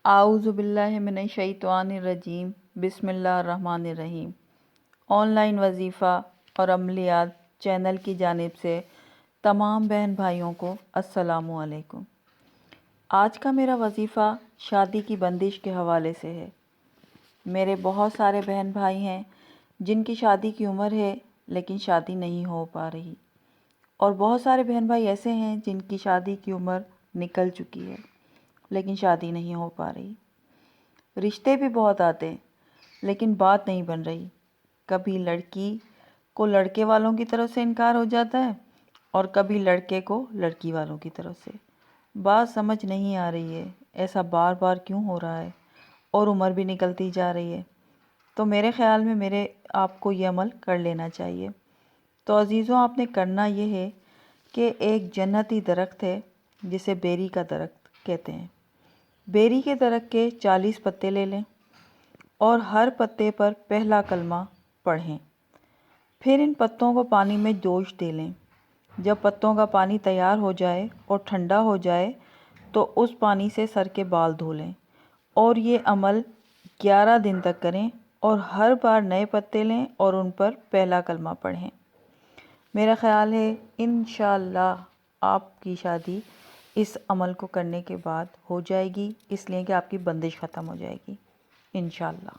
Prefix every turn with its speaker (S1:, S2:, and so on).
S1: اعوذ باللہ من الشیطان الرجیم بسم اللہ الرحمن الرحیم۔ آن لائن وظیفہ اور عملیات چینل کی جانب سے تمام بہن بھائیوں کو السلام علیکم۔ آج کا میرا وظیفہ شادی کی بندش کے حوالے سے ہے۔ میرے بہت سارے بہن بھائی ہیں جن کی شادی کی عمر ہے لیکن شادی نہیں ہو پا رہی، اور بہت سارے بہن بھائی ایسے ہیں جن کی شادی کی عمر نکل چکی ہے لیکن شادی نہیں ہو پا رہی۔ رشتے بھی بہت آتے لیکن بات نہیں بن رہی۔ کبھی لڑکی کو لڑکے والوں کی طرف سے انکار ہو جاتا ہے اور کبھی لڑکے کو لڑکی والوں کی طرف سے۔ بات سمجھ نہیں آ رہی ہے ایسا بار بار کیوں ہو رہا ہے، اور عمر بھی نکلتی جا رہی ہے۔ تو میرے خیال میں آپ کو یہ عمل کر لینا چاہیے۔ تو عزیزوں، آپ نے کرنا یہ ہے کہ ایک جنتی درخت ہے جسے بیری کا درخت کہتے ہیں۔ بیری کے درخت کے 40 پتے لے لیں اور ہر پتے پر پہلا کلمہ پڑھیں۔ پھر ان پتوں کو پانی میں جوش دے لیں۔ جب پتوں کا پانی تیار ہو جائے اور ٹھنڈا ہو جائے تو اس پانی سے سر کے بال دھو لیں، اور یہ عمل 11 دن تک کریں، اور ہر بار نئے پتے لیں اور ان پر پہلا کلمہ پڑھیں۔ میرا خیال ہے انشاءاللہ آپ کی شادی اس عمل کو کرنے کے بعد ہو جائے گی، اس لیے کہ آپ کی بندش ختم ہو جائے گی انشاءاللہ۔